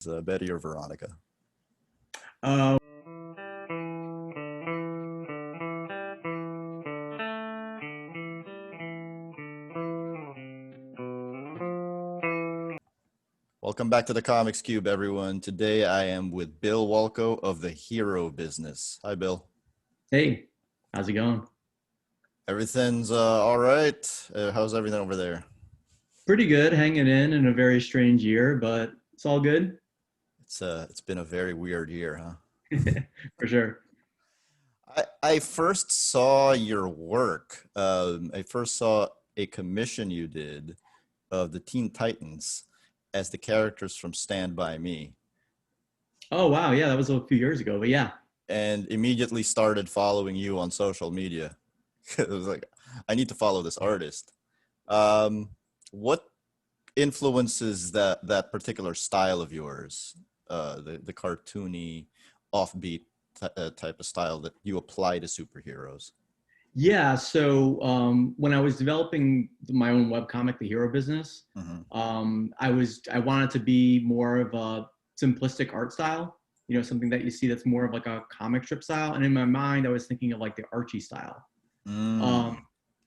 Betty or Veronica? Uh, Welcome back to the Comics Cube, everyone. Today I am with Bill Walko of the Hero Business. Hi, Bill. hey, how's it going? Everything's all right. How's everything over there? Pretty good, hanging in a very strange year, but it's all good. It's been a very weird year, huh? For sure. I first saw your work. I first saw a commission you did of the Teen Titans as the characters from Stand By Me, Oh wow, yeah, that was a few years ago, but yeah. and immediately started following you on social media. It was like, I need to follow this artist. What influences that particular style of yours, the cartoony, offbeat type of style that you apply to superheroes? Yeah, so when I was developing my own webcomic, The Hero Business, Hmm. I wanted to be more of a simplistic art style, something that you see that's more of like a comic strip style. And in my mind, I was thinking of like the Archie style. Um, Mm.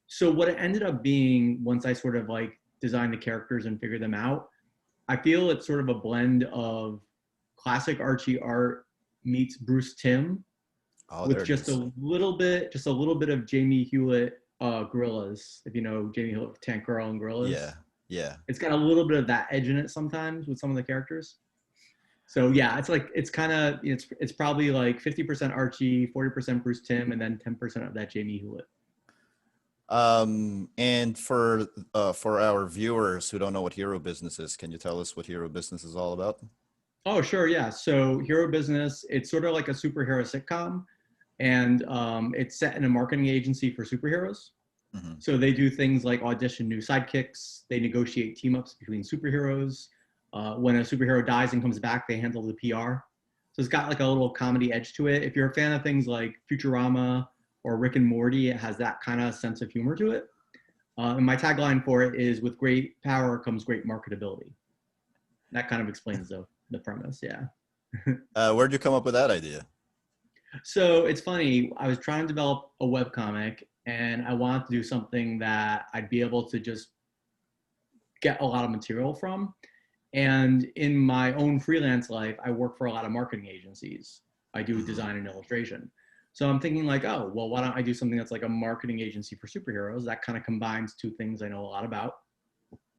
so what it ended up being once I sort of like designed the characters and figured them out, I feel it's sort of a blend of classic Archie art meets Bruce Timm Oh, there with it is. just a little bit of Jamie Hewlett gorillas. If you know Jamie Hewlett, Tank Girl and Yeah, Gorillas, yeah. it's got a little bit of that edge in it sometimes with some of the characters. So yeah, it's like it's kind of it's probably like 50% Archie, 40% Bruce Timm, and then 10% of that Jamie Hewlett. And for our viewers who don't know what Hero Business is, can you tell us what Hero Business is all about? Oh, sure, yeah. So Hero Business, it's sort of like a superhero sitcom, and it's set in a marketing agency for superheroes. Hmm. So they do things like audition new sidekicks. They negotiate team ups between superheroes. When a superhero dies and comes back, they handle the PR. So it's got like a little comedy edge to it. If you're a fan of things like Futurama or Rick and Morty, it has that kind of sense of humor to it. And my tagline for it is, "With great power comes great marketability." That kind of explains the premise. Yeah. Where'd you come up with that idea? So it's funny. I was trying to develop a web comic, and I wanted to do something that I'd be able to just get a lot of material from. And in my own freelance life, I work for a lot of marketing agencies. I do Hmm. design and illustration. So I'm thinking like, oh, well, why don't I do something that's like a marketing agency for superheroes? That kind of combines two things I know a lot about.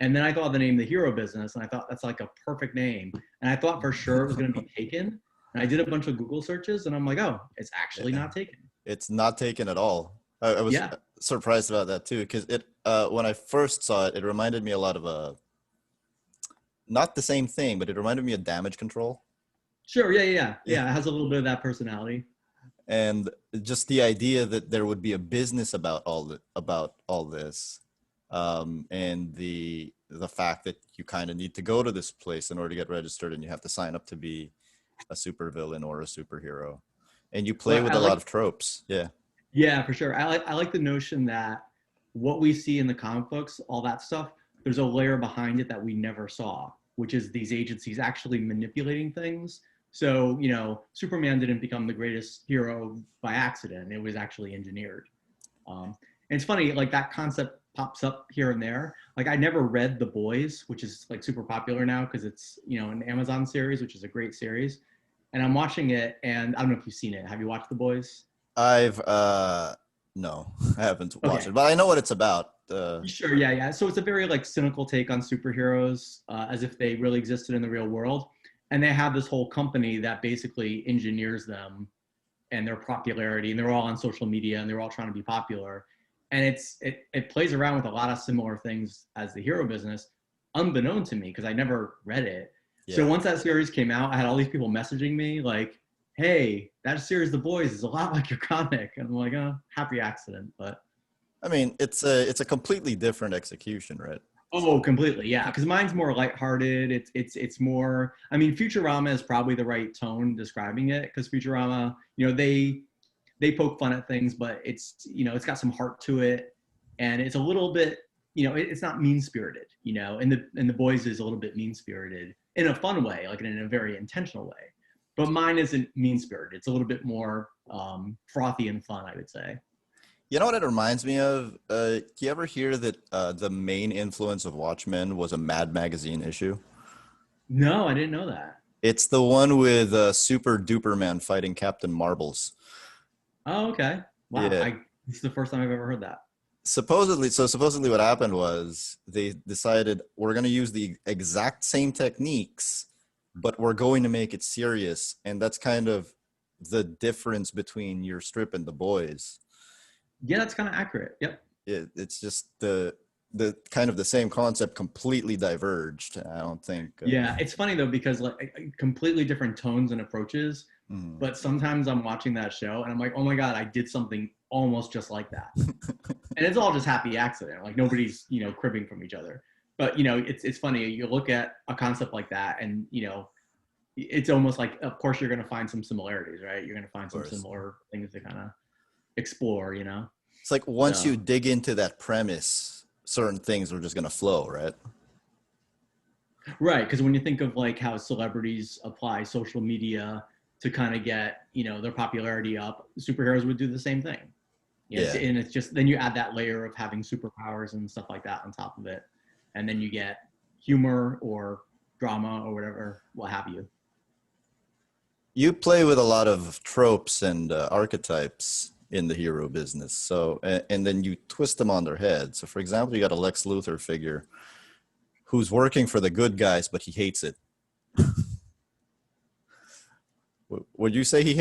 And then I thought of the name The Hero Business, and I thought that's like a perfect name. And I thought for sure it was going to be taken. And I did a bunch of Google searches, and I'm like, oh, it's actually Yeah, not taken. it's not taken at all. I was Yeah, surprised about that too, because when I first saw it, it reminded me a lot of a not the same thing, but it reminded me of Damage Control. sure. Yeah, yeah, yeah. Yeah. Yeah, it has a little bit of that personality. And just the idea that there would be a business about all this, and the fact that you kind of need to go to this place in order to get registered, and you have to sign up to be a supervillain or a superhero, and you play But with I a lot like of tropes. Yeah. Yeah, for sure. I like the notion that what we see in the comic books, all that stuff, there's a layer behind it that we never saw, which is these agencies actually manipulating things. So, Superman didn't become the greatest hero by accident. It was actually engineered. And it's funny, like that concept pops up here and there. Like I never read The Boys, which is like super popular now because it's, an Amazon series, which is a great series. And I'm watching it, and I don't know if you've seen it. Have you watched The Boys? I've no, I haven't watched Okay. it, but I know what it's about. Sure, yeah, yeah. So it's a very like cynical take on superheroes, as if they really existed in the real world, and they have this whole company that basically engineers them and their popularity, and they're all on social media and they're all trying to be popular, and it plays around with a lot of similar things as the Hero Business, unbeknown to me because I never read it. So Yeah. once that series came out, I had all these people messaging me like, "Hey, that series, The Boys, is a lot like your comic," and I'm like, "Oh, happy accident," but. I mean, it's a completely different execution, right? Oh, completely. Yeah, because mine's more lighthearted. It's more. I mean, Futurama is probably the right tone describing it because Futurama, they poke fun at things, but it's got some heart to it, and it's a little bit, it's not mean spirited, and the boys is a little bit mean spirited in a fun way, like in a very intentional way. But mine isn't mean-spirited. It's a little bit more frothy and fun, I would say. You know what it reminds me of? Do you ever hear that the main influence of Watchmen was a Mad Magazine issue? No, I didn't know that. It's the one with Super Duper Man fighting Captain Marbles. Oh, okay. Wow. Yeah. This is the first time I've ever heard that. Supposedly what happened was they decided we're going to use the exact same techniques, but we're going to make it serious. And that's kind of the difference between your strip and the boys. Yeah, that's kind of accurate. Yep. It's just the kind of the same concept completely diverged. I don't think. Yeah, it's funny though, because like completely different tones and approaches. But sometimes I'm watching that show and I'm like, oh my God, I did something almost just like that. And it's all just happy accident. Like nobody's, cribbing from each other. But, it's funny. You look at a concept like that and, it's almost like, of course, you're going to find some similarities, right? You're going to find some similar things to kind of explore, It's like once you dig into that premise, certain things are just going to flow, right? Right. Because when you think of like how celebrities apply social media to kind of get, their popularity up, superheroes would do the same thing. Yeah. And it's just, then you add that layer of having superpowers and stuff like that on top of it. And then you get humor or drama or whatever, what have you. You play with a lot of tropes and archetypes in the hero business. So, and then you twist them on their head. So for example, you got a Lex Luthor figure who's working for the good guys, but he hates it. Would you say he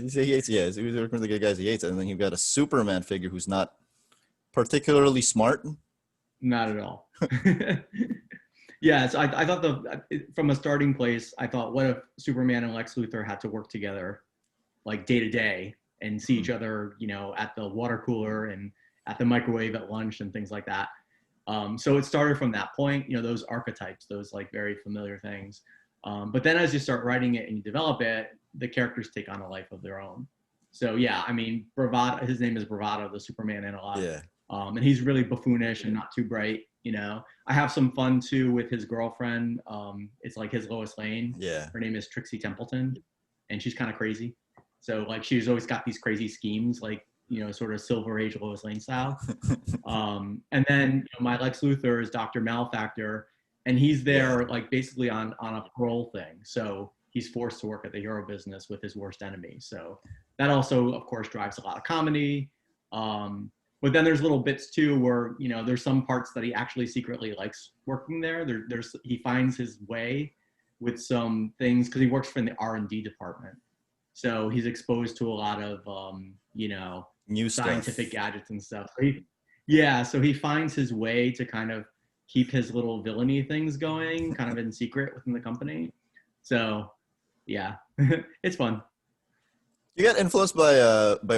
say he hates? Yeah, he was working for the good guys. He hates it, and then you've got a Superman figure who's not particularly smart. Not at all. Yeah, so I thought from a starting place, I thought, what if Superman and Lex Luthor had to work together, like day to day, and see each other, at the water cooler and at the microwave at lunch and things like that. So it started from that point, those archetypes, those like very familiar things. But then as you start writing it and you develop it, the characters take on a life of their own. So yeah, I mean, Bravado, his name is Bravado, the Superman in a lot. Yeah. And he's really buffoonish and not too bright, I have some fun too with his girlfriend. It's like his Lois Lane. Yeah. Her name is Trixie Templeton, and she's kind of crazy. So like she's always got these crazy schemes, like, sort of Silver Age Lois Lane style. And then my Lex Luthor is Dr. Malefactor. And he's there like basically on a parole thing. So he's forced to work at the hero business with his worst enemy. So that also, of course, drives a lot of comedy. But then there's little bits too where, there's some parts that he actually secretly likes working there. He finds his way with some things because he works for the R&D department. So he's exposed to a lot of, new scientific stuff. Gadgets and stuff. So he finds his way to kind of keep his little villainy things going kind of in secret within the company. So yeah, it's fun. You get influenced by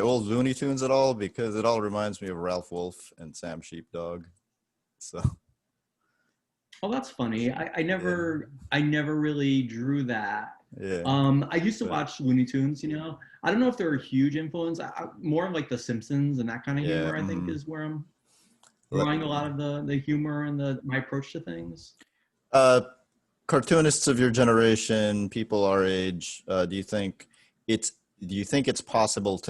old Looney Tunes at all? Because it all reminds me of Ralph Wolf and Sam Sheepdog. So. Oh, that's funny. I never really drew that. Yeah. I used to watch Looney Tunes, I don't know if they're a huge influence. More of like The Simpsons and that kind of humor, I think, is where I'm drawing a lot of the humor and my approach to things. Cartoonists of your generation, people our age, do you think it's possible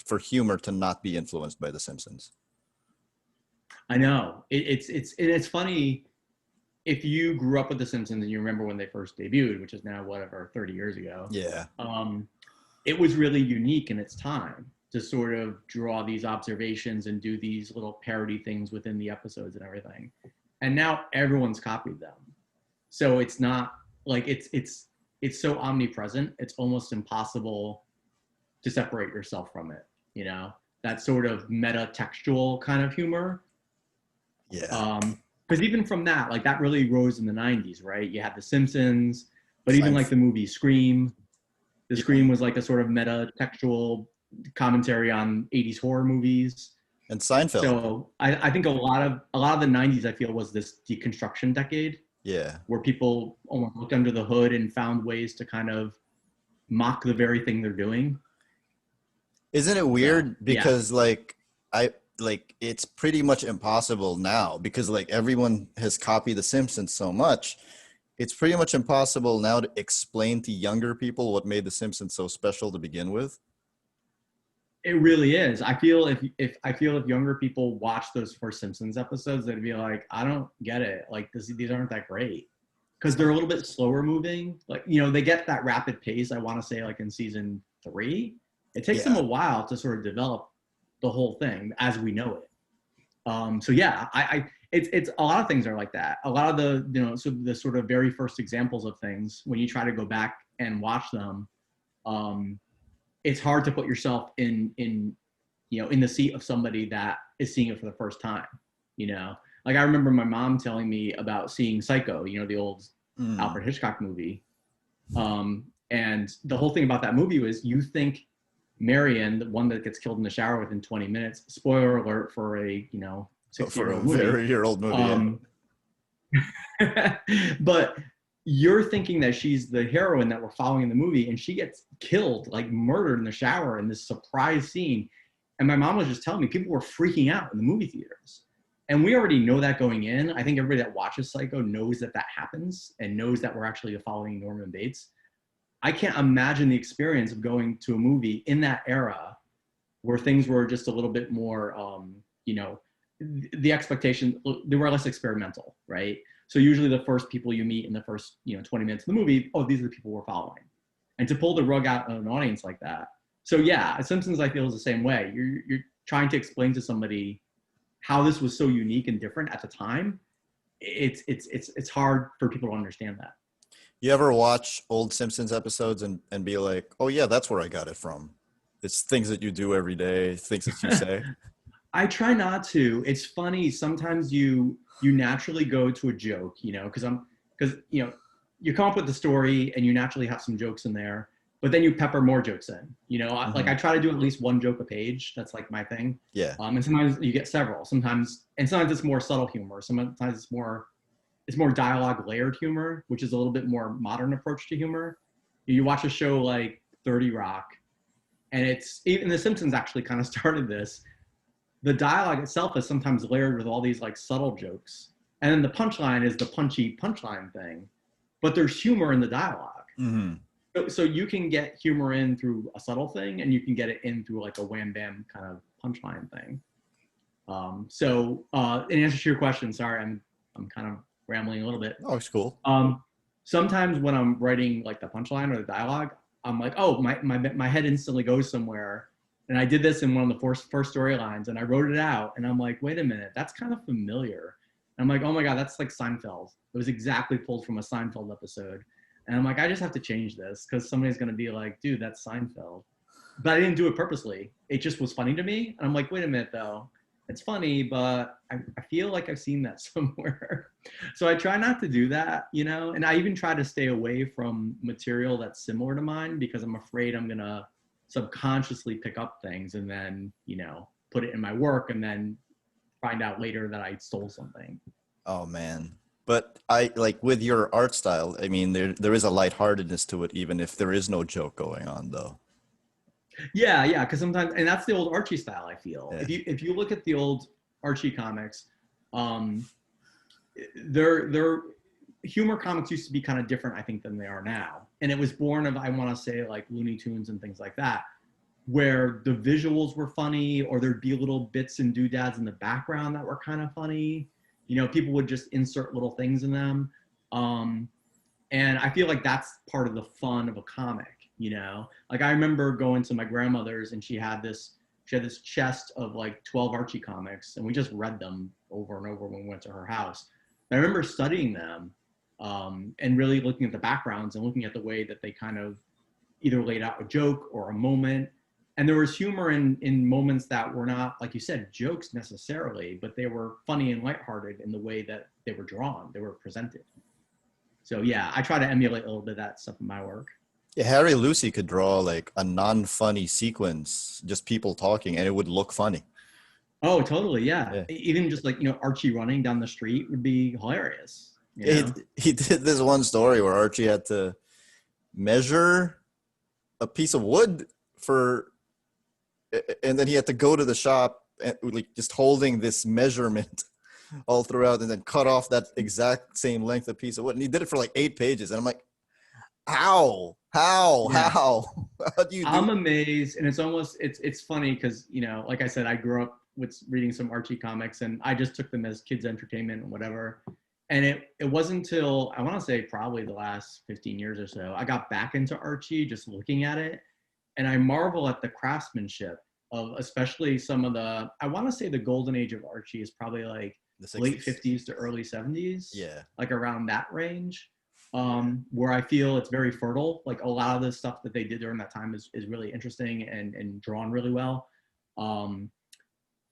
for humor to not be influenced by The Simpsons? I know it's funny if you grew up with The Simpsons and you remember when they first debuted, which is now 30 years ago. Yeah. It was really unique in its time to sort of draw these observations and do these little parody things within the episodes and everything. And now everyone's copied them. So it's not like it's so omnipresent. It's almost impossible to separate yourself from it. That sort of meta textual kind of humor. Yeah. Because even from that, like that really rose in the 90s, right? You had The Simpsons, but even like the movie Scream. The Scream was like a sort of meta textual commentary on 80s horror movies. And Seinfeld. So I think a lot of the 90s, I feel, was this deconstruction decade. Yeah. Where people almost looked under the hood and found ways to kind of mock the very thing they're doing. Isn't it weird? Because it's pretty much impossible now because like everyone has copied The Simpsons so much. it's pretty much impossible now to explain to younger people what made The Simpsons so special to begin with. It really is. I feel if younger people watch those first Simpsons episodes, they'd be like, I don't get it. Like these aren't that great because they're a little bit slower moving. Like they get that rapid pace. I want to say like in season 3, it takes them a while to sort of develop the whole thing as we know it. So yeah, it's a lot of things are like that. A lot of the sort of very first examples of things when you try to go back and watch them. It's hard to put yourself in the seat of somebody that is seeing it for the first time. Like I remember my mom telling me about seeing Psycho, the old Alfred Hitchcock movie. And the whole thing about that movie was you think Marion, the one that gets killed in the shower within 20 minutes, spoiler alert for a 60-year-old movie. Very-year-old movie. But you're thinking that she's the heroine that we're following in the movie, and she gets killed, like murdered in the shower in this surprise scene. And my mom was just telling me people were freaking out in the movie theaters. And we already know that going in. I think everybody that watches Psycho knows that happens and knows that we're actually following Norman Bates. I can't imagine the experience of going to a movie in that era where things were just a little bit more, the expectation, they were less experimental, right? So usually the first people you meet in the first 20 minutes of the movie, these are the people we're following. And to pull the rug out of an audience like that. So yeah, Simpsons I feel is the same way. You're trying to explain to somebody how this was so unique and different at the time. It's hard for people to understand that. You ever watch old Simpsons episodes and be like, oh yeah, that's where I got it from. It's things that you do every day, things that you say. I try not to. It's funny. Sometimes you naturally go to a joke, because you come up with the story and you naturally have some jokes in there, but then you pepper more jokes in. Like I try to do at least one joke a page. That's like my thing. Yeah. And sometimes you get several. Sometimes it's more subtle humor. Sometimes it's more dialogue layered humor, which is a little bit more modern approach to humor. You watch a show like 30 Rock, and even The Simpsons actually kind of started this. The dialogue itself is sometimes layered with all these like subtle jokes. And then the punchline is the punchy punchline thing, but there's humor in the dialogue. Mm-hmm. So you can get humor in through a subtle thing, and you can get it in through like a wham bam kind of punchline thing. In answer to your question, sorry, I'm kind of rambling a little bit. Oh, it's cool. Sometimes when I'm writing like the punchline or the dialogue, I'm like, oh, my head instantly goes somewhere. And I did this in one of the first storylines, and I wrote it out, and I'm like, wait a minute, that's kind of familiar. And I'm like, oh my God, that's like Seinfeld. It was exactly pulled from a Seinfeld episode. And I'm like, I just have to change this because somebody's going to be like, dude, that's Seinfeld. But I didn't do it purposely. It just was funny to me. And I'm like, wait a minute though. It's funny, but I feel like I've seen that somewhere. So I try not to do that, and I even try to stay away from material that's similar to mine because I'm afraid I'm going to subconsciously pick up things and then, put it in my work and then find out later that I stole something. Oh man. But I like with your art style, I mean, there is a lightheartedness to it, even if there is no joke going on though. Yeah. Cause sometimes, and that's the old Archie style, I feel. Yeah. If you look at the old Archie comics, their humor comics used to be kind of different, I think, than they are now. And it was born of, I want to say, like Looney Tunes and things like that, where the visuals were funny, or there'd be little bits and doodads in the background that were kind of funny. People would just insert little things in them. And I feel like that's part of the fun of a comic, Like I remember going to my grandmother's, and she had this chest of like 12 Archie comics, and we just read them over and over when we went to her house. I remember studying them and really looking at the backgrounds and looking at the way that they kind of either laid out a joke or a moment. And there was humor in moments that were not, like you said, jokes necessarily, but they were funny and lighthearted in the way that they were drawn, they were presented. So yeah, I try to emulate a little bit of that stuff in my work. Yeah, Harry Lucy could draw like a non-funny sequence, just people talking, and it would look funny. Oh, totally, yeah. Even just like, Archie running down the street would be hilarious. He did this one story where Archie had to measure a piece of wood and then he had to go to the shop and like just holding this measurement all throughout, and then cut off that exact same length of piece of wood. And he did it for like 8 pages, and I'm like, how, Yeah. how do you do? I'm amazed, and it's funny because, you know, like I said, I grew up with reading some Archie comics, and I just took them as kids' entertainment and whatever. And it wasn't until I want to say probably the last 15 years or so I got back into Archie, just looking at it, and I marvel at the craftsmanship of especially some of the, I want to say the golden age of Archie is probably like The late 60s. 50s to early 70s, Yeah. like around that range, where I feel it's very fertile. Like a lot of the stuff that they did during that time is really interesting and drawn really well. Um,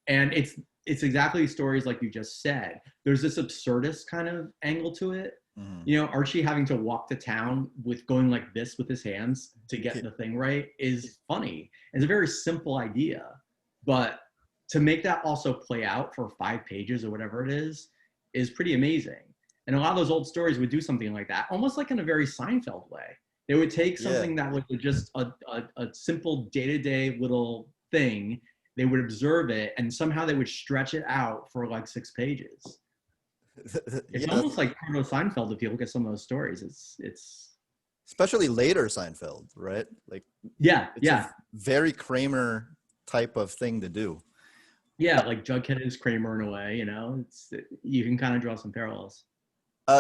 and it's exactly stories like you just said. There's this absurdist kind of angle to it. Mhm. You know, Archie having to walk to town with going like this with his hands to get the thing right is funny. It's a very simple idea, but to make that also play out for 5 pages or whatever it is pretty amazing. And a lot of those old stories would do something like that, almost like in a very Seinfeld way. They would take something that was just a simple day-to-day little thing. They would observe it, and somehow they would stretch it out for like 6 pages. It's Yeah, almost like proto Seinfeld if you look at some of those stories. It's especially later Seinfeld, right? Like, yeah, it's yeah, a very Kramer type of thing to do. yeah. Like Jughead is Kramer in a way, you know. You can kind of draw some parallels.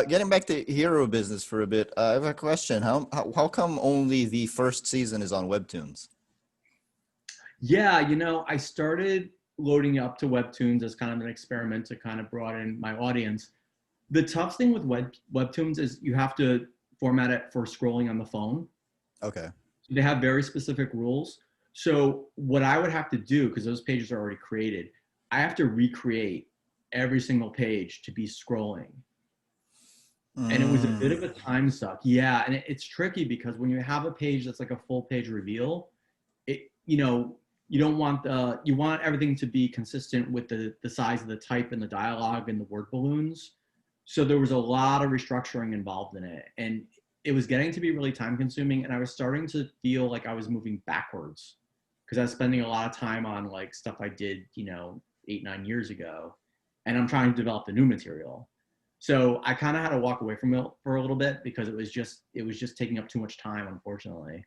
Getting back to hero business for a bit, I have a question. How come only the first season is on Webtoons? Yeah, you know, I started loading up to webtoons as kind of an experiment to kind of broaden my audience. The tough thing with webtoons is you have to format it for scrolling on the phone. Okay. So they have very specific rules. So what I would have to do, because those pages are already created, I have to recreate every single page to be scrolling. And it was a bit of a time suck. Yeah, and it's tricky because when you have a page that's like a full page reveal, it, you know, you want everything to be consistent with the size of the type and the dialogue and the word balloons. So there was a lot of restructuring involved in it, and it was getting to be really time consuming, and I was starting to feel like I was moving backwards because I was spending a lot of time on like stuff I did, you know, 8, 9 years ago, and I'm trying to develop the new material. So I kind of had to walk away from it for a little bit because it was just taking up too much time, unfortunately.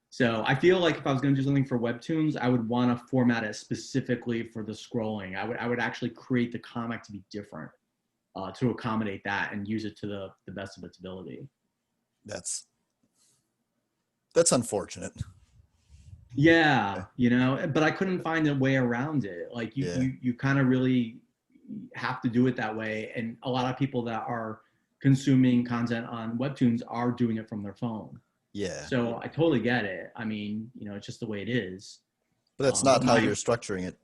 So I feel like if I was going to do something for webtoons, I would want to format it specifically for the scrolling. I would actually create the comic to be different to accommodate that and use it to the best of its ability. That's unfortunate. Yeah, you know, but I couldn't find a way around it. Like you kind of really have to do it that way. And a lot of people that are consuming content on webtoons are doing it from their phone. Yeah. So I totally get it. I mean, you know, it's just the way it is. But that's not how you're structuring it.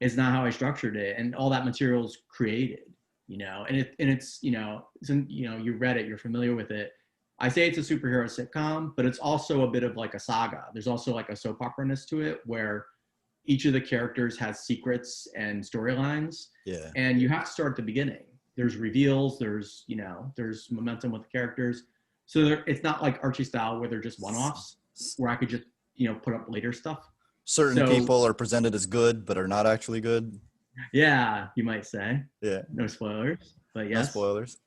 It's not how I structured it, and all that material is created, you know. And it's you know, you read it, you're familiar with it. I say it's a superhero sitcom, but it's also a bit of like a saga. There's also like a soap opera-ness to it, where each of the characters has secrets and storylines. Yeah. And you have to start at the beginning. There's reveals. There's there's momentum with the characters. So it's not like Archie Style where they're just one-offs, where I could just put up later stuff. Certain people are presented as good, but are not actually good. Yeah, you might say. Yeah. No spoilers, but yes. No spoilers.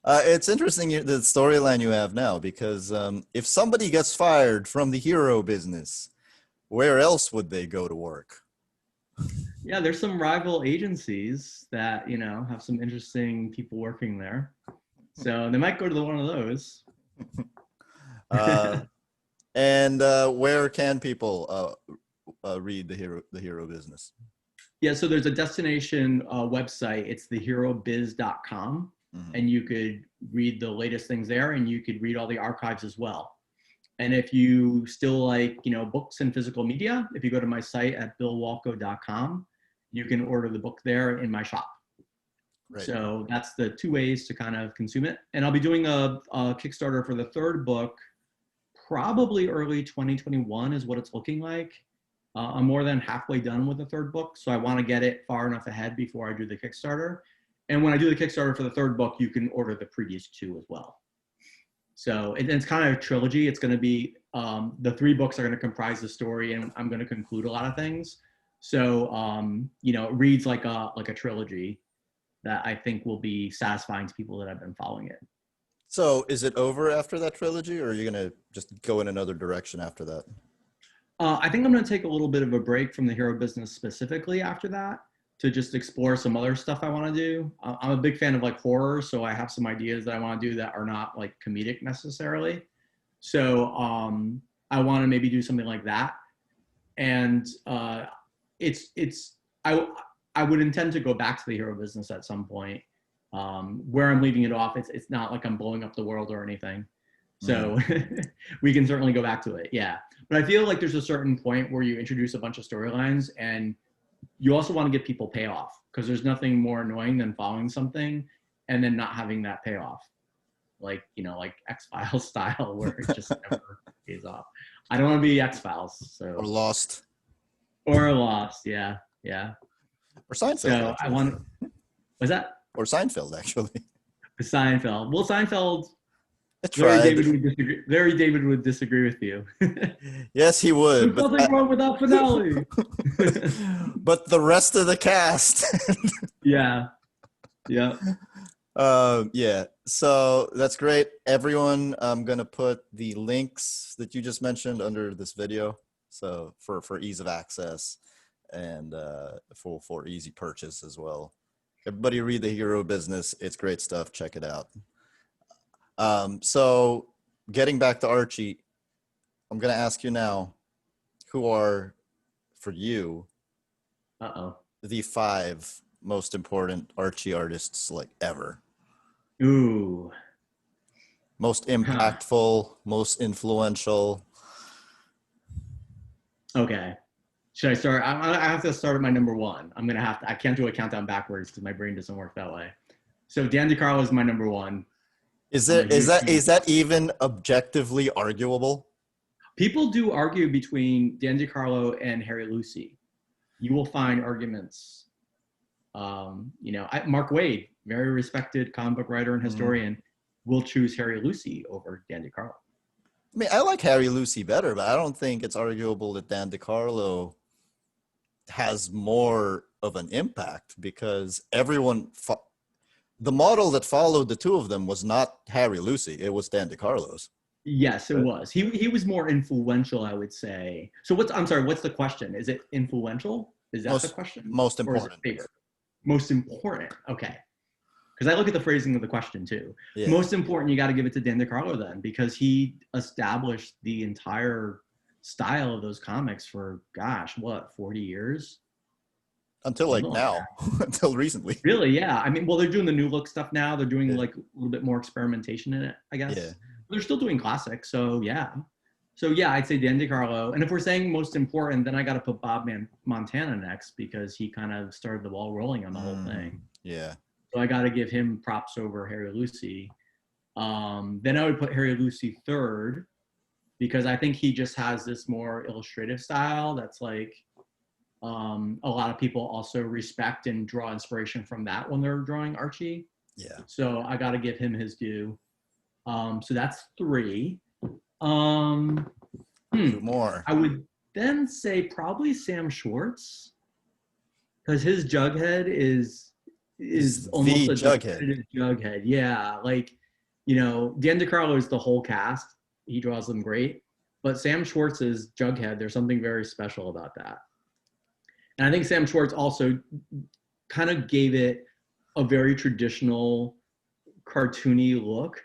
It's interesting the storyline you have now, because if somebody gets fired from the hero business, where else would they go to work? Yeah, there's some rival agencies that, have some interesting people working there. So they might go to one of those. And where can people read the hero business? Yeah, so there's a destination website. It's theherobiz.com. Mm-hmm. And you could read the latest things there, and you could read all the archives as well. And if you still like, books and physical media, if you go to my site at billwalko.com, you can order the book there in my shop. Right. So that's the two ways to kind of consume it. And I'll be doing a Kickstarter for the third book, probably early 2021 is what it's looking like. I'm more than halfway done with the third book, so I want to get it far enough ahead before I do the Kickstarter. And when I do the Kickstarter for the third book, you can order the previous two as well. So it's kind of a trilogy. It's going to be, the 3 books are going to comprise the story, and I'm going to conclude a lot of things. So you know, it reads like a trilogy that I think will be satisfying to people that have been following it. So is it over after that trilogy, or are you gonna just go in another direction after that? I think I'm going to take a little bit of a break from the hero business specifically after that to just explore some other stuff I want to do. I'm a big fan of like horror, so I have some ideas that I want to do that are not like comedic necessarily. So I want to maybe do something like that, and it's I would intend to go back to the hero business at some point. Where I'm leaving it off, it's not like I'm blowing up the world or anything. So we can certainly go back to it. Yeah. But I feel like there's a certain point where you introduce a bunch of storylines and you also want to get people payoff, because there's nothing more annoying than following something and then not having that payoff. Like, you know, like X-Files style where it just never pays off. I don't want to be X-Files. So Or Lost? Or Lost. Yeah. Yeah. Or Seinfeld? So actually. I want, was that? Or Seinfeld, actually. Seinfeld. Well, Seinfeld, It Larry tried. David would disagree with you. Yes, he would. There's nothing wrong with that finale. But the rest of the cast. Yeah. Yeah. Yeah. So that's great. Everyone, I'm going to put the links that you just mentioned under this video. So for ease of access and for easy purchase as well. Everybody read The Hero Business. It's great stuff. Check it out. So getting back to Archie, I'm going to ask you now, who are, for you, the 5 most important Archie artists like ever? Ooh. Most impactful, most influential. Okay. Should I start? I have to start at my number 1. I can't do a countdown backwards because my brain doesn't work that way. So Dan DeCarlo is my number 1. Is that even objectively arguable? People do argue between Dan DeCarlo and Harry Lucy. You will find arguments. You know, Mark Waid, very respected comic book writer and historian, will choose Harry Lucy over Dan DeCarlo. I mean, I like Harry Lucy better, but I don't think it's arguable that Dan DeCarlo has more of an impact, because the model that followed the two of them was not Harry Lucy. It was Dan DeCarlo's. Yes, it was. He was more influential, I would say. So I'm sorry, what's the question? Is it influential? Is that the question? Most important. Or is it favorite? Most important. Okay. Because I look at the phrasing of the question too. Yeah. Most important, you got to give it to Dan DeCarlo then, because he established the entire style of those comics for, gosh, what, 40 years? Until like now, until recently. Really, yeah. I mean, well, they're doing the new look stuff now. They're doing like a little bit more experimentation in it, I guess. Yeah. They're still doing classics, so yeah. So yeah, I'd say Dan DeCarlo. And if we're saying most important, then I got to put Bob Montana next, because he kind of started the ball rolling on the whole thing. Yeah. So I got to give him props over Harry Lucy. Then I would put Harry Lucy third, because I think he just has this more illustrative style that's like a lot of people also respect and draw inspiration from that when they're drawing Archie. Yeah. So I got to give him his due. So that's 3. 2 more. I would then say probably Sam Schwartz, because his Jughead is almost a Jughead. Yeah, like, you know, Dan DeCarlo is the whole cast. He draws them great, but Sam Schwartz's Jughead, there's something very special about that. And I think Sam Schwartz also kind of gave it a very traditional cartoony look,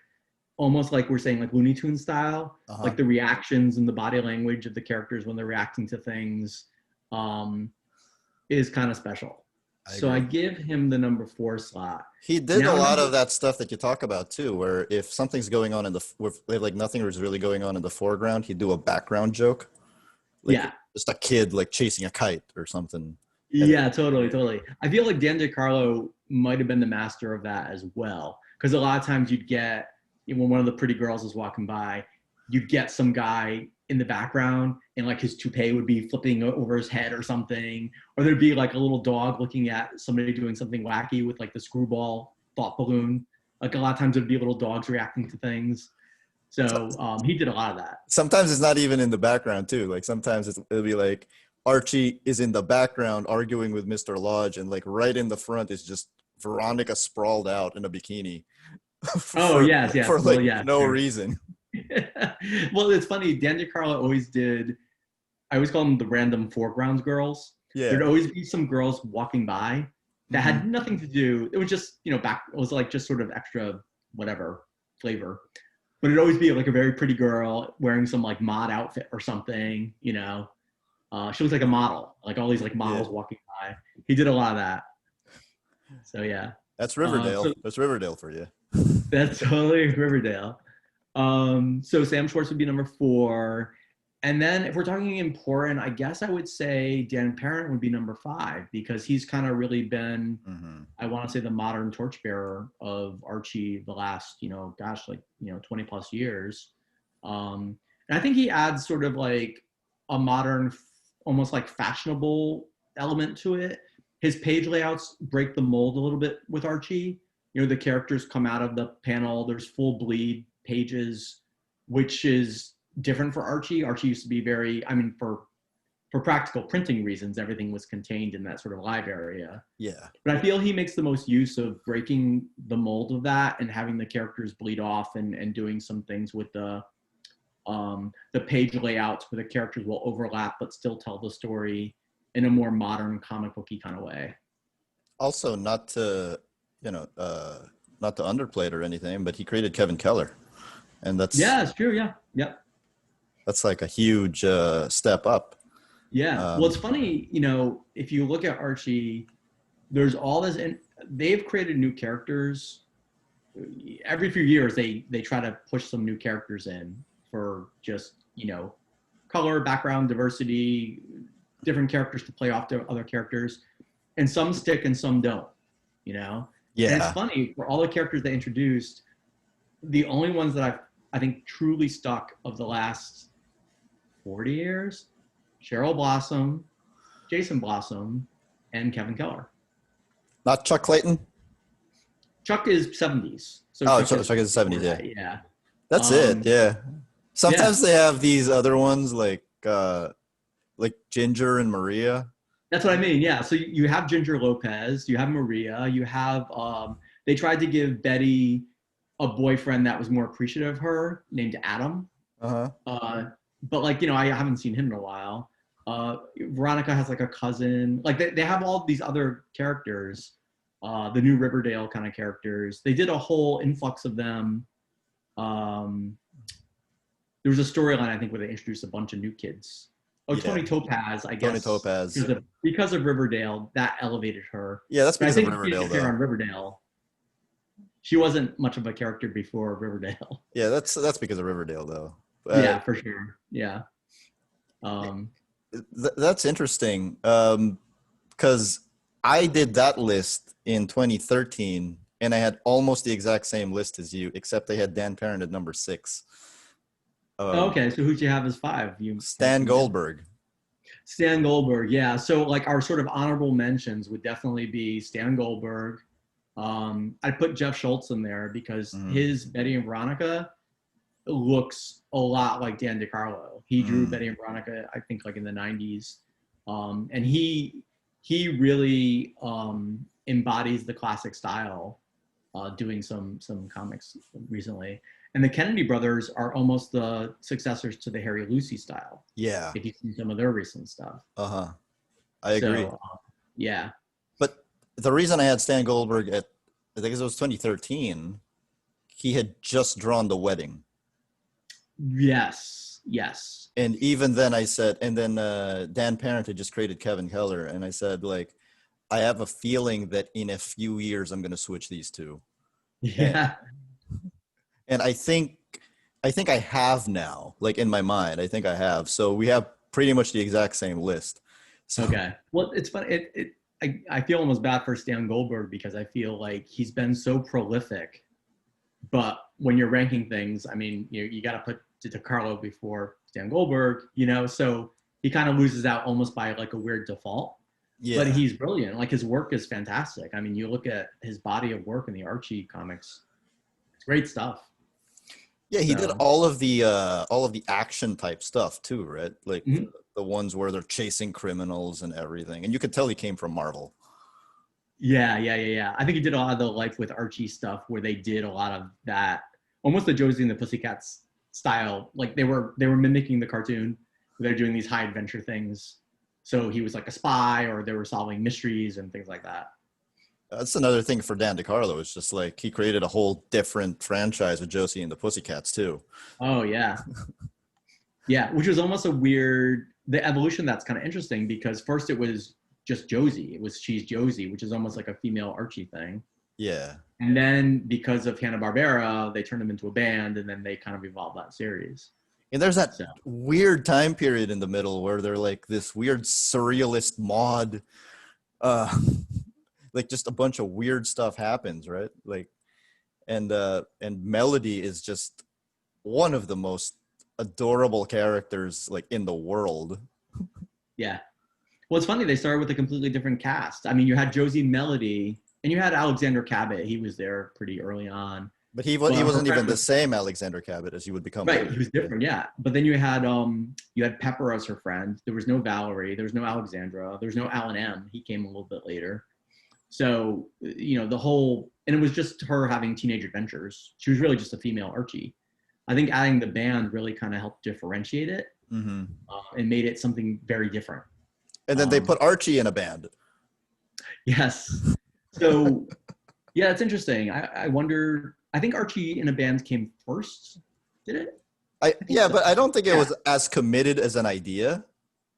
almost like we're saying like Looney Tunes style, like the reactions and the body language of the characters when they're reacting to things is kind of special. So I give him the number 4 slot. He did a lot of that stuff that you talk about too, where if something's going on like nothing was really going on in the foreground, he'd do a background joke. Like, yeah. Just a kid like chasing a kite or something. Yeah, totally. I feel like Dan DeCarlo might have been the master of that as well. Because a lot of times you'd get, when one of the pretty girls is walking by, you'd get some guy in the background and like his toupee would be flipping over his head or something. Or there'd be like a little dog looking at somebody doing something wacky with like the screwball thought balloon. Like a lot of times it'd be little dogs reacting to things. So he did a lot of that. Sometimes it's not even in the background too. Like sometimes it'll be like Archie is in the background arguing with Mr. Lodge, and like right in the front is just Veronica sprawled out in a bikini Oh yes, yes. for Well, like yeah, no sure. reason. Well, it's funny. Dan DeCarlo always did. I always call them the random foregrounds girls. Yeah. There'd always be some girls walking by that Hmm. had nothing to do. It was just, back. It was like just sort of extra whatever flavor. But it'd always be like a very pretty girl wearing some like mod outfit or something. She looks like a model. Like all these like Yeah. models walking by. He did a lot of that. So yeah. That's Uh, Riverdale. so That's Riverdale for you. that's totally Riverdale. So Sam Schwartz would be number 4. And then if we're talking important, I guess I would say Dan Parent would be number 5 because he's kind of really been, Hmm. I want to say, the modern torchbearer of Archie the last, 20 plus years. And I think he adds sort of like a modern, almost like fashionable element to it. His page layouts break the mold a little bit with Archie. The characters come out of the panel. There's full bleed pages, which is different for Archie. Archie used to be very, for practical printing reasons, everything was contained in that sort of live area. Yeah. But I feel he makes the most use of breaking the mold of that and having the characters bleed off and doing some things with the page layouts where the characters will overlap but still tell the story in a more modern comic booky kind of way. Also, not to not to underplay it or anything, but he created Kevin Keller, and Yeah, it's true. Yeah. Yep. that's like a huge step up. Yeah. Well, it's funny, if you look at Archie, there's all this, and they've created new characters every few years. They try to push some new characters in for just color, background, diversity, different characters to play off to other characters, and some stick and some don't. And it's Yeah. funny, for all the characters they introduced, the only ones that I think truly stuck of the last 40 years, Cheryl Blossom, Jason Blossom, and Kevin Keller. Not Chuck Clayton. Chuck is 70s. So Oh, Chuck is the 70s. Yeah. Yeah. That's it. Yeah. Yeah. Sometimes they have these other ones like Ginger and Maria. That's what I mean. Yeah. So you have Ginger Lopez, you have Maria, you have, they tried to give Betty a boyfriend that was more appreciative of her named Adam. Uh-huh. But I haven't seen him in a while. Veronica has like a cousin. Like they have all these other characters, the new Riverdale kind of characters. They did a whole influx of them. There was a storyline, I think, where they introduced a bunch of new kids. Oh, Yeah. Tony Topaz, I guess. Tony Topaz. Because of Riverdale, that elevated her. Yeah, that's But I because of think if she Riverdale, didn't appear on though. Riverdale, she wasn't much of a character before Riverdale. Yeah, that's because of Riverdale, though. Yeah, for sure. Yeah. That's interesting because I did that list in 2013, and I had almost the exact same list as you, except I had Dan Parent at number 6. Okay, so who'd you have as 5? Stan Goldberg. Stan Goldberg, yeah. So like our sort of honorable mentions would definitely be Stan Goldberg. I'd put Jeff Schultz in there because his Betty and Veronica looks a lot like Dan DeCarlo. He drew Betty and Veronica, I think, like in the 90s. And he really embodies the classic style, doing some comics recently. And the Kennedy brothers are almost the successors to the Harry Lucy style. Yeah. If you've seen some of their recent stuff. Uh-huh. I agree. So, yeah. But the reason I had Stan Goldberg at, I think it was 2013, he had just drawn The Wedding. Yes. And even then I said, and then Dan Parent had just created Kevin Keller. And I said, like, I have a feeling that in a few years, I'm going to switch these two. Yeah. And I think I have now, like in my mind, I think I have. So we have pretty much the exact same list. So, Okay. Well, it's fun. I feel almost bad for Stan Goldberg because I feel like he's been so prolific, but when you're ranking things, I mean, you got to put DeCarlo before Stan Goldberg, so he kind of loses out almost by like a weird default. yeah. But he's brilliant. Like his work is fantastic. I mean, you look at his body of work in the Archie comics, it's great stuff. Yeah, he did all of the action type stuff too, right? Like the ones where they're chasing criminals and everything. And you could tell he came from Marvel. Yeah. I think he did a lot of the Life with Archie stuff where they did a lot of that, almost the Josie and the Pussycats style. Like they were mimicking the cartoon. They're doing these high adventure things. So he was like a spy, or they were solving mysteries and things like that. That's another thing for Dan DeCarlo. It's just like he created a whole different franchise with Josie and the Pussycats too. Oh yeah. Yeah, which was almost a weird, the evolution that's kind of interesting because first it was just Josie. It was She's Josie, which is almost like a female Archie thing. Yeah. And then because of Hanna-Barbera, they turned them into a band, and then they kind of evolved that series. And there's that weird time period in the middle where they're like this weird surrealist mod, like just a bunch of weird stuff happens, right? Like, and Melody is just one of the most adorable characters like in the world. Yeah. Well, it's funny, they started with a completely different cast. I mean, you had Josie Melody, and you had Alexander Cabot. He was there pretty early on. But he wasn't even the same Alexander Cabot as he would become. Right, later. He was different, yeah. But then you had Pepper as her friend. There was no Valerie. There was no Alexandra. There was no Alan M. He came a little bit later. So, the whole, and it was just her having teenage adventures. She was really just a female Archie. I think adding the band really kind of helped differentiate it, and made it something very different. And then they put Archie in a band. Yes. So, yeah, it's interesting. I wonder, I think Archie in a band came first, did it? So. But I don't think it was as committed as an idea.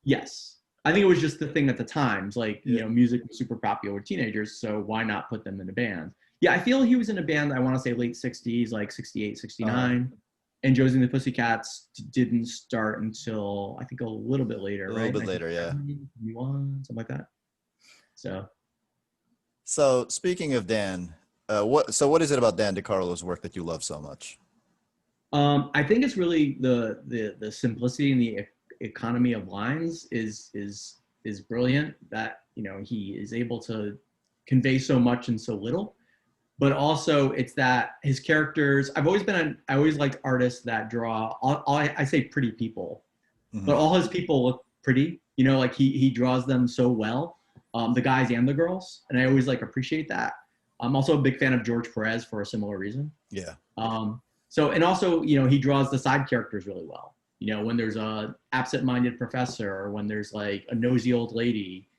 Yes. I think it was just the thing at the times, like, music was super popular with teenagers, so why not put them in a band? Yeah, I feel he was in a band, I want to say late 60s, like 68, 69. And Josie and the Pussycats didn't start until, I think, a little bit later, right? A little bit later, yeah. 71, something like that. So speaking of Dan, what is it about Dan DeCarlo's work that you love so much? I think it's really the simplicity and the economy of lines is brilliant. That he is able to convey so much in so little. But also, it's that his characters. I always liked artists that draw. I say pretty people, but all his people look pretty. Like he draws them so well, the guys and the girls, and I always appreciate that. I'm also a big fan of George Perez for a similar reason. Yeah. So, and also, he draws the side characters really well. When there's a absent-minded professor, or when there's like a nosy old lady,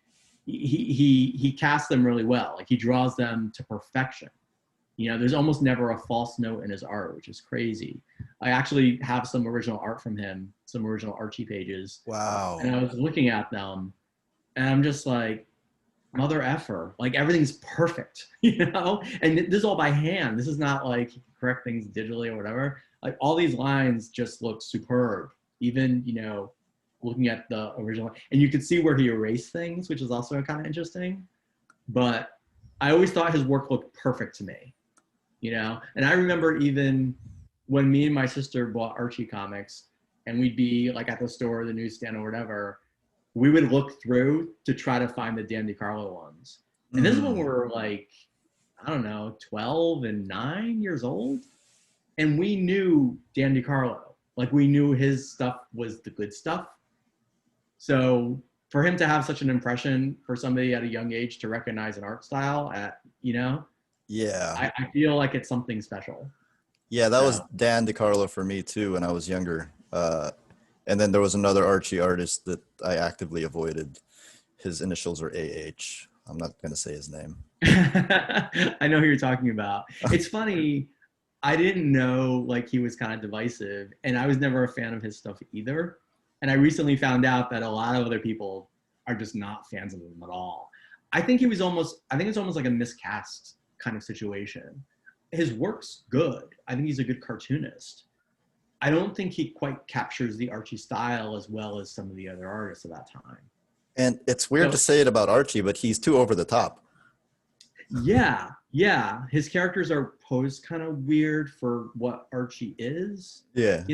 he casts them really well. Like he draws them to perfection. There's almost never a false note in his art, which is crazy. I actually have some original art from him, some original Archie pages. Wow. And I was looking at them, and I'm just like, mother effer. Like everything's perfect, And this is all by hand. This is not like he can correct things digitally or whatever. Like all these lines just look superb. Even, looking at the original. And you could see where he erased things, which is also kind of interesting. But I always thought his work looked perfect to me. And I remember even when me and my sister bought Archie Comics, and we'd be like at the store or the newsstand or whatever, we would look through to try to find the Dan DeCarlo ones. And this is when we were like, I don't know, 12 and 9 years old. And we knew Dan DeCarlo. Like we knew his stuff was the good stuff. So for him to have such an impression for somebody at a young age to recognize an art style Yeah. I feel like it's something special. Yeah, that was Dan DeCarlo for me too when I was younger. And then there was another Archie artist that I actively avoided. His initials are AH. I'm not going to say his name. I know who you're talking about. It's funny. I didn't know he was kind of divisive, and I was never a fan of his stuff either. And I recently found out that a lot of other people are just not fans of him at all. I think it's almost like a miscast kind of situation. His work's good. I think he's a good cartoonist. I don't think he quite captures the Archie style as well as some of the other artists of that time. And it's weird to say it about Archie, but he's too over the top. Yeah. His characters are posed kind of weird for what Archie is. Yeah.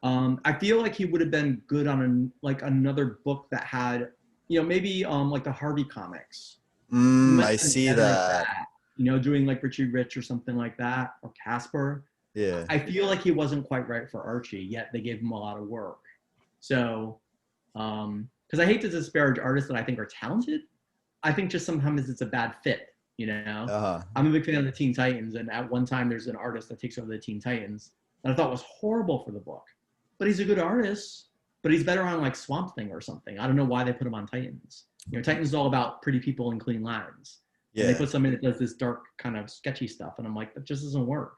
I feel like he would have been good on another book that had, maybe like the Harvey comics. I see that. Doing like Richie Rich or something like that, or Casper. Yeah. I feel like he wasn't quite right for Archie, yet they gave him a lot of work. So Because I hate to disparage artists that I think are talented. I think just sometimes it's a bad fit, you know? Uh-huh. I'm a big fan of the Teen Titans, and at one time there's an artist that takes over the Teen Titans that I thought was horrible for the book. But he's a good artist, but he's better on like Swamp Thing or something. I don't know why they put him on Titans. You know, Titans is all about pretty people and clean lines. Yeah. And they put somebody that does this dark kind of sketchy stuff, and I'm like, that just doesn't work.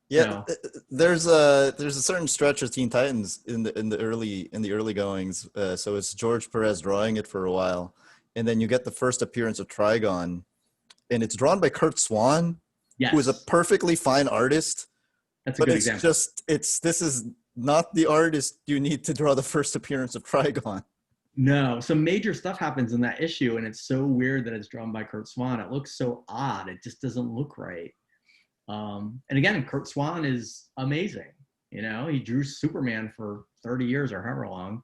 Yeah, So, there's a certain stretch of Teen Titans in the early goings. So it's George Perez drawing it for a while, and then you get the first appearance of Trigon, and it's drawn by Kurt Swan, yes, who is a perfectly fine artist. that's a But good it's example. just this is not the artist you need to draw the first appearance of Trigon. No, some major stuff happens in that issue, and it's so weird that it's drawn by Kurt Swan. It looks so odd. It just doesn't look right. And again, Kurt Swan is amazing. You know, he drew Superman for 30 years or however long.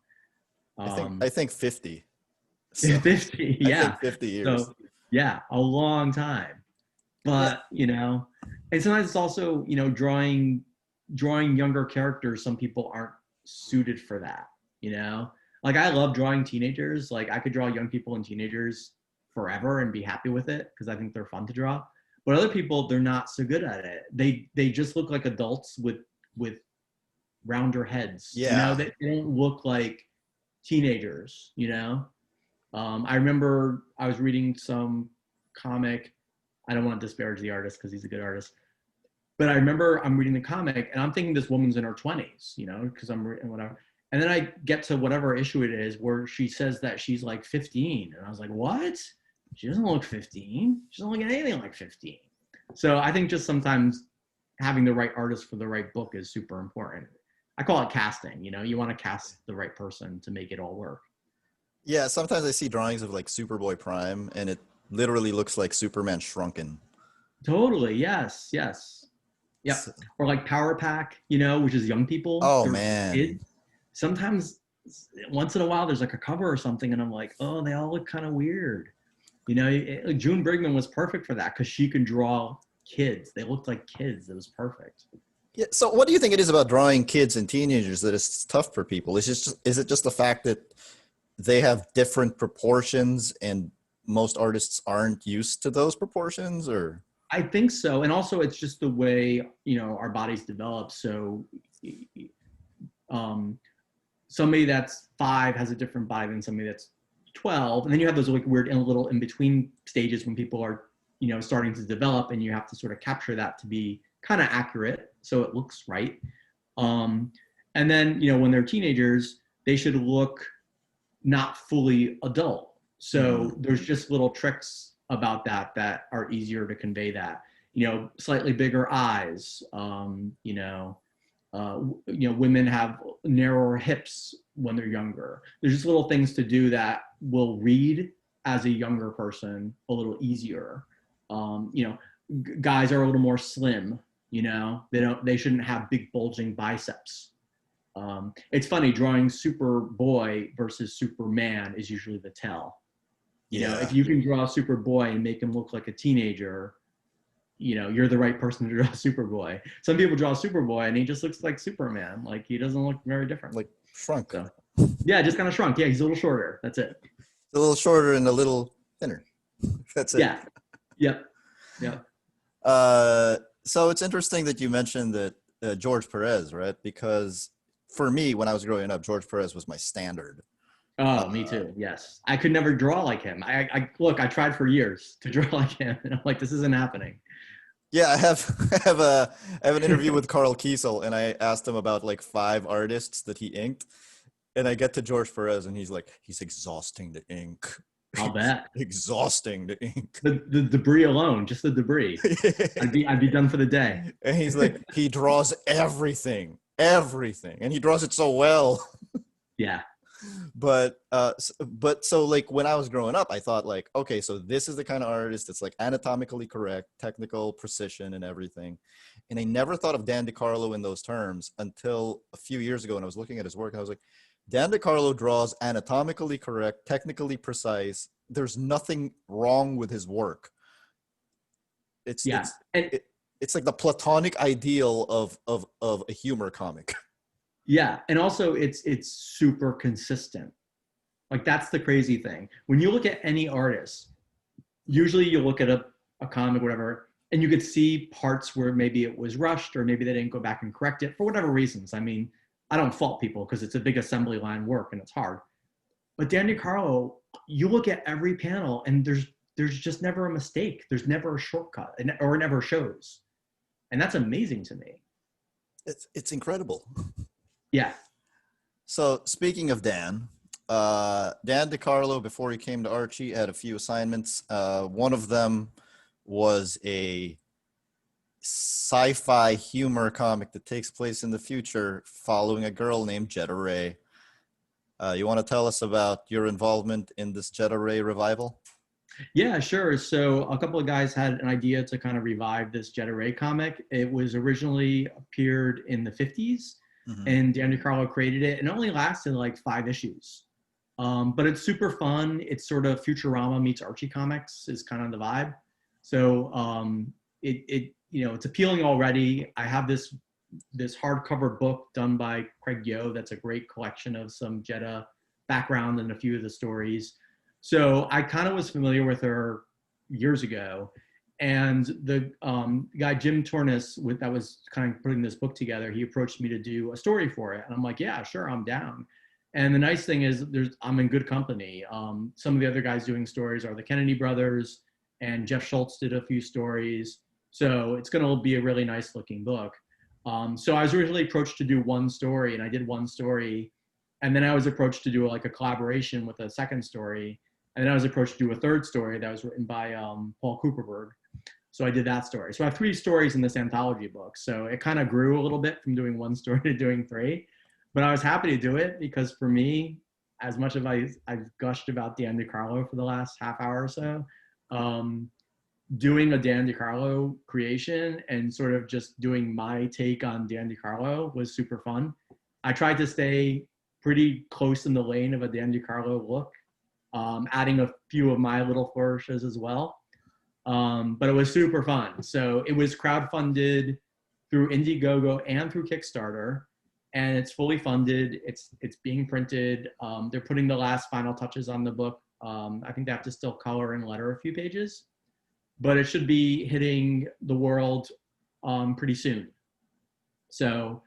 I think 50. So, 50, yeah. I think 50 years. So, yeah, a long time. But, you know, and sometimes it's also, you know, drawing younger characters. Some people aren't suited for that, you know? Like, I love drawing teenagers. Like, I could draw young people and teenagers forever and be happy with it because I think they're fun to draw. But other people, they're not so good at it. They just look like adults with rounder heads. Yeah. You know, they don't look like teenagers, you know? I remember I was reading some comic. I don't want to disparage the artist because he's a good artist. But I remember I'm reading the comic and I'm thinking this woman's in her 20s, you know, because I'm reading whatever. And then I get to whatever issue it is where she says that she's like 15. And I was like, what? She doesn't look 15. She doesn't look anything like 15. So I think just sometimes having the right artist for the right book is super important. I call it casting, you know, you want to cast the right person to make it all work. Yeah, sometimes I see drawings of like Superboy Prime and it literally looks like Superman shrunken. Totally. Yes. Yes. Yep. Or like Power Pack, you know, which is young people. Oh, They're man. kids. Sometimes once in a while there's like a cover or something and I'm like, oh, they all look kind of weird. You know, June Brigman was perfect for that because she can draw kids. They looked like kids. It was perfect. Yeah. So what do you think it is about drawing kids and teenagers that is tough for people? Is it just the fact that they have different proportions and most artists aren't used to those proportions, or? I think so. And also it's just the way, you know, our bodies develop. So somebody that's 5 has a different body than somebody that's 12. And then you have those like weird little in between stages when people are, you know, starting to develop and you have to sort of capture that to be kind of accurate. So it looks right. And then, you know, when they're teenagers, they should look not fully adult. So there's just little tricks about that are easier to convey that, you know, slightly bigger eyes, you know, women have narrower hips when they're younger. There's just little things to do that will read as a younger person a little easier. You know, guys are a little more slim, you know, they shouldn't have big bulging biceps. It's funny, drawing Superboy versus Superman is usually the tell. You know, if you can draw Superboy and make him look like a teenager, you know, you're the right person to draw Superboy. Some people draw Superboy and he just looks like Superman. Like he doesn't look very different. Like shrunk. So, yeah, just kind of shrunk. Yeah, he's a little shorter. That's it. A little shorter and a little thinner. That's it. Yeah. Yep. Yep. So it's interesting that you mentioned that George Perez, right? Because for me, when I was growing up, George Perez was my standard. Oh, me too. Yes. I could never draw like him. I tried for years to draw like him and I'm like, this isn't happening. Yeah, I have an interview with Carl Kiesel and I asked him about like 5 artists that he inked. And I get to George Perez and he's like, he's exhausting the ink. I'll bet. Exhausting the ink. The debris alone, just the debris. I'd be done for the day. And he's like, he draws everything. And he draws it so well. Yeah. But so like when I was growing up, I thought like, okay, so this is the kind of artist that's like anatomically correct, technical precision and everything. And I never thought of Dan DeCarlo in those terms until a few years ago when I was looking at his work. And I was like, Dan DeCarlo draws anatomically correct, technically precise. There's nothing wrong with his work. It's like the platonic ideal of a humor comic. Yeah, and also it's super consistent. Like that's the crazy thing. When you look at any artist, usually you look at a comic, whatever, and you could see parts where maybe it was rushed or maybe they didn't go back and correct it for whatever reasons. I mean, I don't fault people because it's a big assembly line work and it's hard. But Dan DeCarlo, you look at every panel and there's just never a mistake. There's never a shortcut, or it never shows. And that's amazing to me. It's incredible. Yeah. So speaking of Dan DeCarlo, before he came to Archie, had a few assignments. One of them was a sci-fi humor comic that takes place in the future following a girl named Jetta Raye. You want to tell us about your involvement in this Jetta Raye revival? Yeah, sure. So a couple of guys had an idea to kind of revive this Jetta Raye comic. It was originally appeared in the 50s, and Dan DeCarlo created it, and it only lasted like 5 issues. But it's super fun. It's sort of Futurama meets Archie Comics is kind of the vibe. So it's appealing already. I have this hardcover book done by Craig Yo that's a great collection of some Jetta background and a few of the stories. So I kind of was familiar with her years ago, and the guy Jim Tornes that was kind of putting this book together, he approached me to do a story for it, and I'm like, yeah, sure, I'm down. And the nice thing is I'm in good company. Some of the other guys doing stories are the Kennedy brothers, and Jeff Schwartz did a few stories. So it's going to be a really nice looking book. So I was originally approached to do one story, and I did one story. And then I was approached to do like a collaboration with a second story. And then I was approached to do a third story that was written by Paul Cooperberg. So I did that story. So I have 3 stories in this anthology book. So it kind of grew a little bit from doing one story to doing 3. But I was happy to do it because for me, as much as I've gushed about Dan DeCarlo for the last half hour or so, doing a Dan DeCarlo creation and sort of just doing my take on Dan DeCarlo was super fun. I tried to stay pretty close in the lane of a Dan DeCarlo look, adding a few of my little flourishes as well. But it was super fun. So it was crowdfunded through Indiegogo and through Kickstarter, and it's fully funded. It's being printed. They're putting the last final touches on the book. I think they have to still color and letter a few pages, but it should be hitting the world pretty soon. So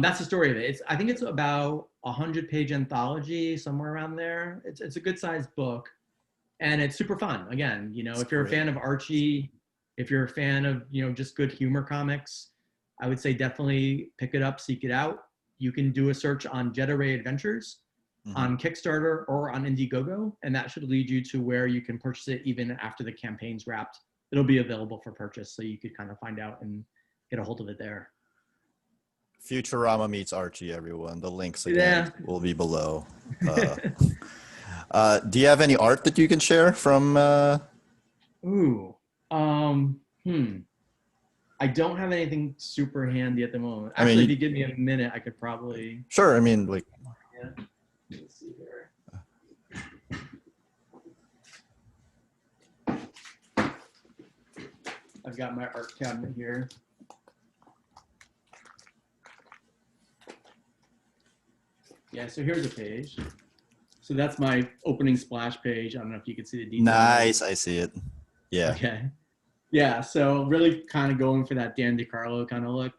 that's the story of it. I think it's about 100-page anthology, somewhere around there. It's a good sized book, and it's super fun. Again, if you're a fan of Archie, if you're a fan of just good humor comics, I would say definitely pick it up, seek it out. You can do a search on Jetta Raye Adventures on Kickstarter or on Indiegogo, and that should lead you to where you can purchase it even after the campaign's wrapped. It'll be available for purchase, so you could kind of find out and get a hold of it there. Futurama meets Archie, everyone. The links again will be below. Do you have any art that you can share from? I don't have anything super handy at the moment. Actually, if you give me a minute, I could probably. Sure. I mean, like. Yeah. Let's see here. I've got my art cabinet here. Yeah, so here's a page. So that's my opening splash page. I don't know if you can see the details. Nice, I see it. Yeah. Okay. Yeah, so really kind of going for that Dan DeCarlo kind of look.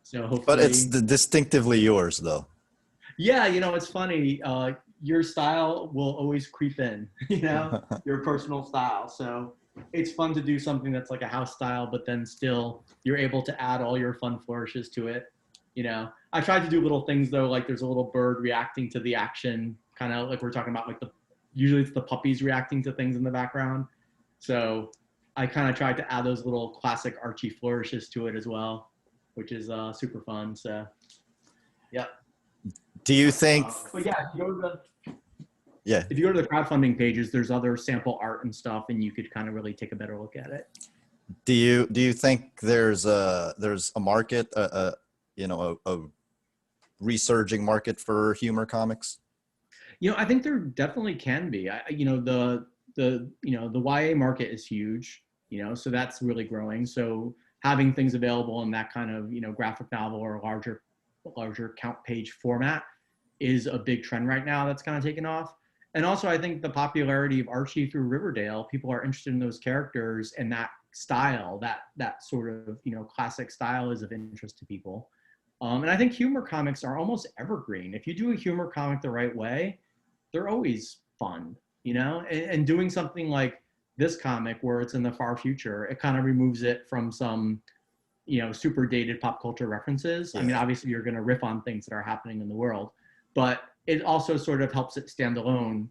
So hopefully. But it's distinctively yours, though. Yeah, it's funny. Your style will always creep in, your personal style. So it's fun to do something that's like a house style, but then still you're able to add all your fun flourishes to it. I tried to do little things though, like there's a little bird reacting to the action, kind of like we're talking about, like usually it's the puppies reacting to things in the background. So I kind of tried to add those little classic Archie flourishes to it as well, which is super fun. So, yep. Do you think? But yeah, if you go to the crowdfunding pages, there's other sample art and stuff, and you could kind of really take a better look at it. Do you think there's a market, a resurging market for humor comics? I think there definitely can be. The YA market is huge, so that's really growing. So having things available in that kind of graphic novel or larger count page format is a big trend right now that's kind of taken off. And also, I think the popularity of Archie through Riverdale, people are interested in those characters and that style, that sort of classic style is of interest to people. And I think humor comics are almost evergreen. If you do a humor comic the right way, they're always fun, and doing something like this comic where it's in the far future, it kind of removes it from some, super dated pop culture references. Yeah. I mean, obviously you're going to riff on things that are happening in the world, but it also sort of helps it stand alone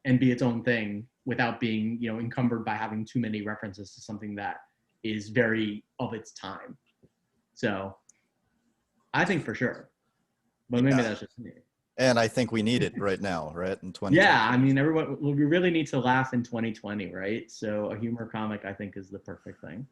and be its own thing without being, encumbered by having too many references to something that is very of its time. So I think for sure, but maybe that's just me. And I think we need it right now, right? In 2020. Yeah, I mean, we really need to laugh in 2020, right? So a humor comic, I think, is the perfect thing.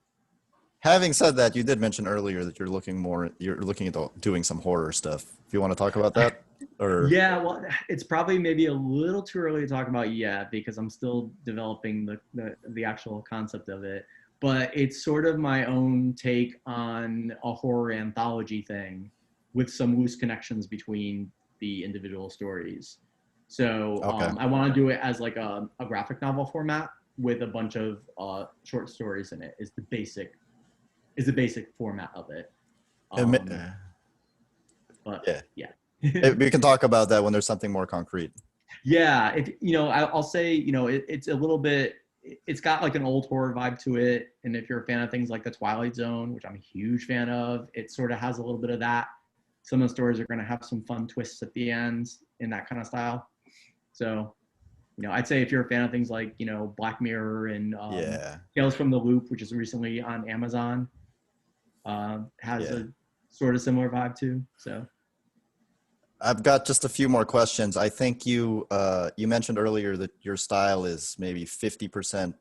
Having said that, you did mention earlier that you're looking at doing some horror stuff. If you want to talk about that, or yeah, well, it's probably maybe a little too early to talk about yet because I'm still developing the actual concept of it. But it's sort of my own take on a horror anthology thing with some loose connections between the individual stories. So Okay. I want to do it as like a graphic novel format with a bunch of short stories in it. Is the basic format of it. But yeah. We can talk about that when there's something more concrete. Yeah, I'll say, it's a little bit. It's got like an old horror vibe to it, and if you're a fan of things like the Twilight Zone, which I'm a huge fan of, it sort of has a little bit of that. Some of the stories are going to have some fun twists at the end in that kind of style. So, I'd say if you're a fan of things like, Black Mirror and Tales from the Loop, which is recently on Amazon, has a sort of similar vibe too. So I've got just a few more questions. I think you mentioned earlier that your style is maybe 50%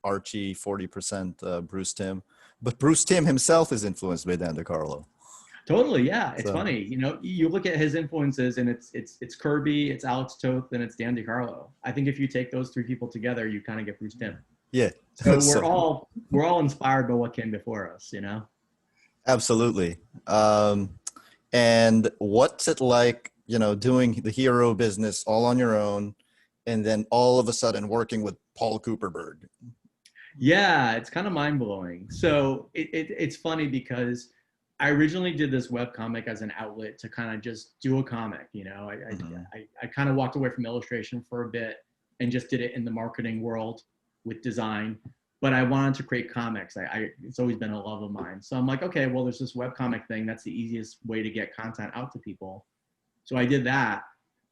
Archie, 40% Bruce Timm, but Bruce Timm himself is influenced by Dan DeCarlo. Totally, yeah. It's funny, you look at his influences, and it's Kirby, it's Alex Toth, and it's Dan DeCarlo. I think if you take those three people together, you kind of get Bruce Timm. Yeah. So we're all inspired by what came before us, Absolutely. And what's it like, doing the hero business all on your own, and then all of a sudden working with Paul Cooperberg? Yeah, it's kind of mind blowing. So it's funny because I originally did this webcomic as an outlet to kind of just do a comic. I kind of walked away from illustration for a bit and just did it in the marketing world with design. But I wanted to create comics. It's always been a love of mine. So I'm like, okay, well, there's this webcomic thing. That's the easiest way to get content out to people. So I did that.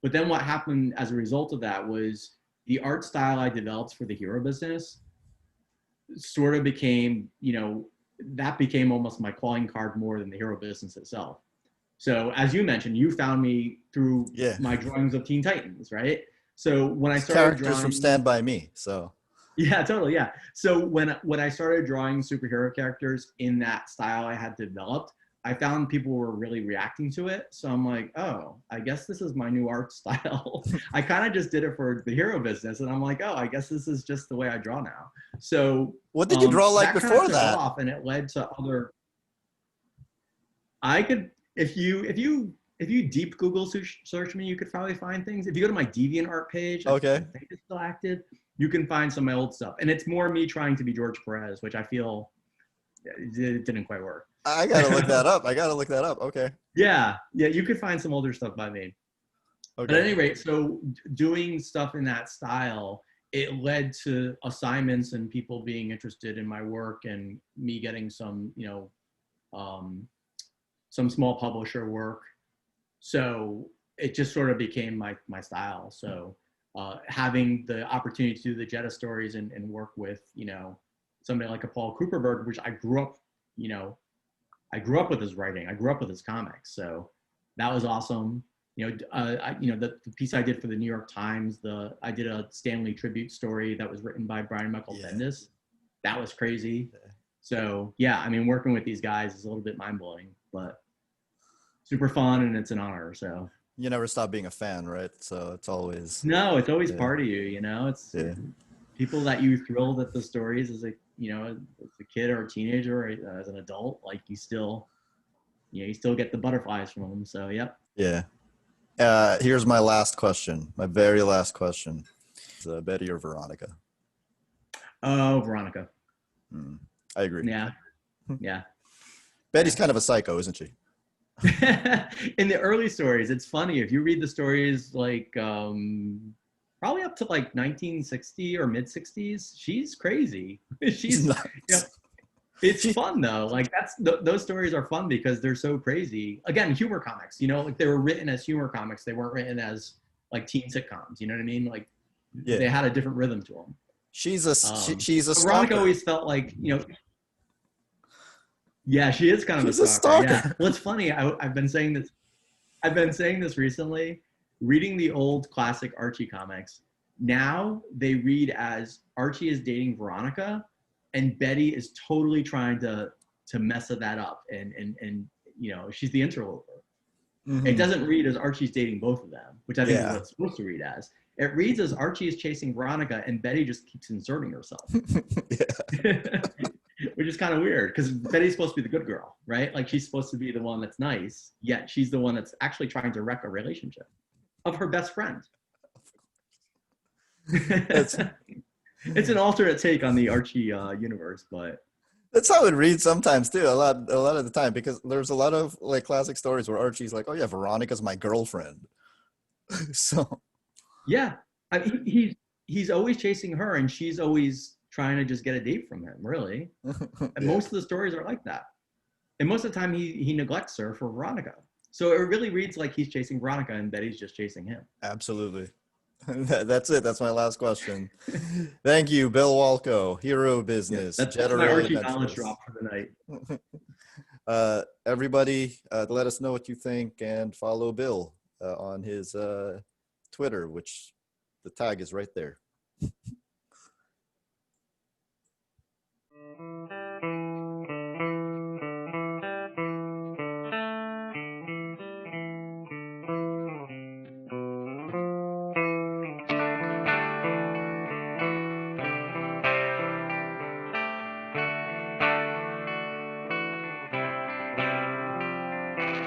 But then what happened as a result of that was the art style I developed for the hero business sort of became, that became almost my calling card more than the hero business itself. So as you mentioned, you found me through my drawings of Teen Titans, right? So when I started characters drawing, from Stand By Me, so. Yeah, totally. Yeah. So when I started drawing superhero characters in that style I had developed, I found people were really reacting to it. So I'm like, oh, I guess this is my new art style. I kind of just did it for the hero business, and I'm like, oh, I guess this is just the way I draw now. So what did you draw like that before took that? off, and it led to other. I could, if you deep Google search me, you could probably find things. If you go to my DeviantArt page, I think it's still active. You can find some of my old stuff. And it's more me trying to be George Perez, which I feel it didn't quite work. I got to look that up. Okay. Yeah. You could find some older stuff by me. Okay. But at any rate, so doing stuff in that style, it led to assignments and people being interested in my work and me getting some, some small publisher work. So it just sort of became my style. So having the opportunity to do the Jetta stories and work with, somebody like a Paul Cooperberg, which I grew up with his writing. I grew up with his comics. So that was awesome. The piece I did for the New York Times, I did a Stanley tribute story that was written by Brian Michael Bendis. That was crazy. So yeah, I mean, working with these guys is a little bit mind blowing, but super fun, and it's an honor. So you never stop being a fan, right? So it's always part of you. It's people that you thrilled at the stories as a kid or a teenager or as an adult. Like you still get the butterflies from them. So yep. Yeah. Here's my last question. My very last question. Betty or Veronica? Oh, Veronica. I agree. Yeah. Yeah. Betty's kind of a psycho, isn't she? In the early stories, it's funny. If you read the stories like probably up to like 1960 or mid 60s, she's crazy. She's nuts. you know, it's fun though. Like those stories are fun because they're so crazy. Again, humor comics, like they were written as humor comics. They weren't written as like teen sitcoms. You know what I mean? Like they had a different rhythm to them. She's a Veronica always felt like, yeah, she is kind of a stalker. Yeah. Well, it's funny. I've been saying this. I've been saying this recently. Reading the old classic Archie comics, now they read as Archie is dating Veronica, and Betty is totally trying to mess that up, and she's the interloper. Mm-hmm. It doesn't read as Archie's dating both of them, which I think is what it's supposed to read as. It reads as Archie is chasing Veronica, and Betty just keeps inserting herself. Which is kind of weird because Betty's supposed to be the good girl, right? Like she's supposed to be the one that's nice, yet she's the one that's actually trying to wreck a relationship of her best friend. It's an alternate take on the Archie universe, but that's how it reads sometimes too. A lot of the time, because there's a lot of like classic stories where Archie's like, "Oh yeah, Veronica's my girlfriend." So yeah, I mean, he's always chasing her, and she's always trying to just get a date from him, really. And most of the stories are like that. And most of the time he neglects her for Veronica. So it really reads like he's chasing Veronica and Betty's just chasing him. Absolutely. That's it. That's my last question. Thank you, Bill Walko, Hero Business. That's my Archie knowledge drop for the night. Everybody, let us know what you think and follow Bill on his Twitter, which the tag is right there.